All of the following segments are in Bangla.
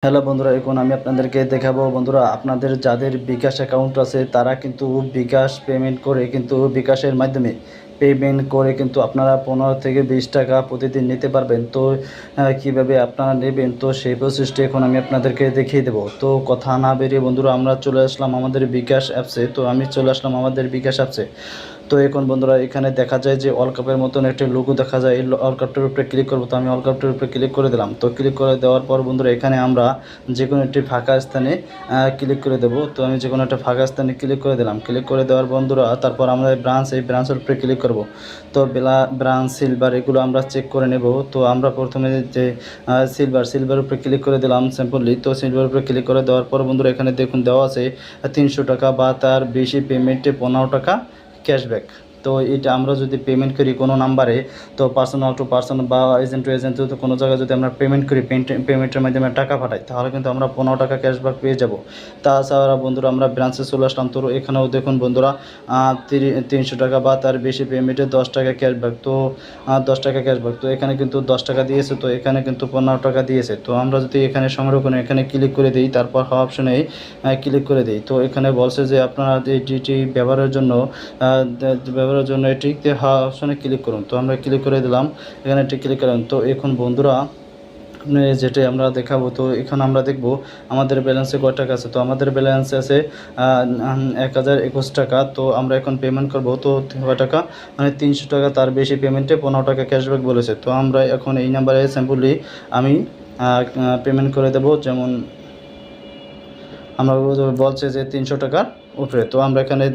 হ্যালো বন্ধুরা, এখন আমি আপনাদেরকে দেখাবো বন্ধুরা, আপনাদের যাদের বিকাশ অ্যাকাউন্ট আছে তারা কিন্তু বিকাশ পেমেন্ট করে কিন্তু বিকাশের মাধ্যমে পেমেন্ট করে কিন্তু আপনারা 15 থেকে 20 টাকা প্রতিদিন নিতে পারবেন। তো কীভাবে আপনারা নেবেন, তো সেই প্রসেসটি এখন আমি আপনাদেরকে দেখিয়ে দেবো। তো কথা না বেরিয়ে বন্ধুরা আমরা চলে আসলাম আমাদের বিকাশ অ্যাপসে। তো আমি চলে আসলাম আমাদের বিকাশ অ্যাপসে। তো এখন বন্ধুরা এখানে দেখা যায় যে অল কাপের মতন একটা লোগো দেখা যায়। এই অল কাপটার উপরে ক্লিক করবো। তো আমি অল কাপটার উপরে ক্লিক করে দিলাম। তো ক্লিক করে দেওয়ার পর বন্ধুরা এখানে আমরা যে কোনো একটি ফাঁকা স্থানে ক্লিক করে দেবো। তো আমি যে কোনো একটা ফাঁকা স্থানে ক্লিক করে দিলাম। ক্লিক করে দেওয়ার বন্ধুরা তারপর আমরা এই ব্রাঞ্চের উপরে ক্লিক করব। তো ব্রাঞ্চ সিলভার এগুলো আমরা চেক করে নেব। তো আমরা প্রথমে যে সিলভার উপরে ক্লিক করে দিলাম সিম্পলি। তো সিলভার উপরে ক্লিক করে দেওয়ার পর বন্ধুরা এখানে দেখুন দেওয়া আছে 300 টাকা বা তার বেশি পেমেন্টে 15 টাকা ক্যাশব্যাক। তো এটা আমরা যদি পেমেন্ট করি কোনো নাম্বারে, তো পার্সোনাল টু পার্সন বা এজেন্ট টু এজেন্ট, তো কোনো জায়গায় যদি আমরা পেমেন্ট করি, পেমেন্টের মাধ্যমে টাকা পাঠাই, তাহলে কিন্তু আমরা 15 টাকা ক্যাশব্যাক পেয়ে যাব। তাছাড়া বন্ধুরা আমরা ব্রাঞ্চে চলে আসলাম। তো এখানেও দেখুন বন্ধুরা 300 টাকা বা তার বেশি পেমেন্টে 10 টাকা ক্যাশব্যাক। তো 10 টাকা ক্যাশব্যাক, তো এখানে কিন্তু 10 টাকা দিয়েছে, তো এখানে কিন্তু 15 টাকা দিয়েছে। তো আমরা যদি এখানে সংরক্ষণ এখানে ক্লিক করে দিই, তারপর অপশনে ক্লিক করে দিই, তো এখানে বলছে যে আপনারা এটি ব্যবহারের জন্য এটিতে অপশনে ক্লিক করুন। তো আমরা ক্লিক করে দিলাম, এখানে এটি ক্লিক করলাম। তো এখন বন্ধুরা যেটি আমরা দেখাবো, তো এখানে আমরা দেখব আমাদের ব্যালেন্সে কত টাকা আছে। তো আমাদের ব্যালেন্সে আছে 1021 টাকা। তো আমরা এখন পেমেন্ট করব। তো কত টাকা, মানে 300 টাকা তার বেশি পেমেন্টে 15 টাকা ক্যাশব্যাক বলেছে। তো আমরা এখন এই নাম্বারে সিম্পলি আমি পেমেন্ট করে দেব। যেমন আমরা বলছে যে 300 টাকার উপরে। তো আমরা এখানে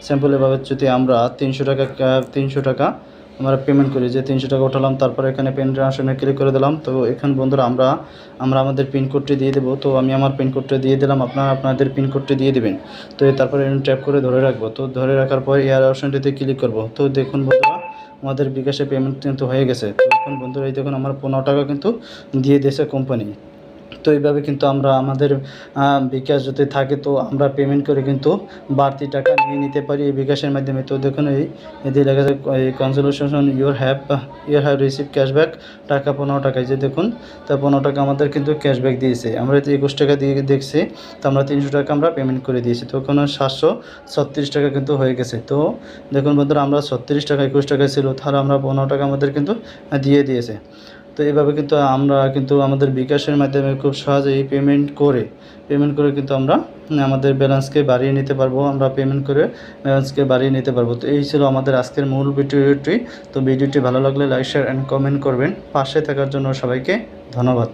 সিম্পলভাবে যদি আমরা 300 টাকা আমরা পেমেন্ট করি, যে 300 টাকা উঠালাম, তারপরে এখানে পেন ট্রান্সফারে ক্লিক করে দিলাম। তো এখানে বন্ধুরা আমরা আমাদের পিনকোডটি দিয়ে দেবো। তো আমি আমার পিনকোডটা দিয়ে দিলাম, আপনারা আপনাদের পিনকোডটি দিয়ে দেবেন। তো তারপরে ট্যাপ করে ধরে রাখবো। তো ধরে রাখার পর এয়ার অপশনটিতে ক্লিক করব। তো দেখুন বন্ধুরা আমাদের বিকাশে পেমেন্ট কিন্তু হয়ে গেছে। তো এখন বন্ধুরা এই দেখুন আমার 15 টাকা কিন্তু দিয়ে দিয়েছে কোম্পানি। তো এইভাবে কিন্তু আমরা আমাদের বিকাশ যদি থাকে, তো আমরা পেমেন্ট করে কিন্তু বাড়তি টাকা নিয়ে নিতে পারি এই বিকাশের মাধ্যমে। তো দেখুন এতে লেখা আছে consolation your have receive cashback টাকা 15 টাকায়, যে দেখুন তা 15 টাকা আমাদের কিন্তু ক্যাশব্যাক দিয়েছে। আমরা 21 টাকা দিয়ে দেখছি, তো আমরা 300 টাকা আমরা পেমেন্ট করে দিয়েছি। তো ওখানে 736 টাকা কিন্তু হয়ে গেছে। তো দেখুন বন্ধুরা আমরা 36 টাকা 21 টাকা ছিল, তাহলে আমরা 15 টাকা আমাদের কিন্তু দিয়ে দিয়েছে। তো এইভাবে কিন্তু আমরা কিন্তু আমাদের বিকাশের মাধ্যমে খুব সহজেই পেমেন্ট করে কিন্তু আমরা আমাদের ব্যালেন্সকে বাড়িয়ে নিতে পারবো। আমরা পেমেন্ট করে ব্যালেন্সকে বাড়িয়ে নিতে পারবো। তো এই ছিল আমাদের আজকের মূল ভিডিওটি। তো ভিডিওটি ভালো লাগলে লাইক শেয়ার অ্যান্ড কমেন্ট করবেন। পাশে থাকার জন্য সবাইকে ধন্যবাদ।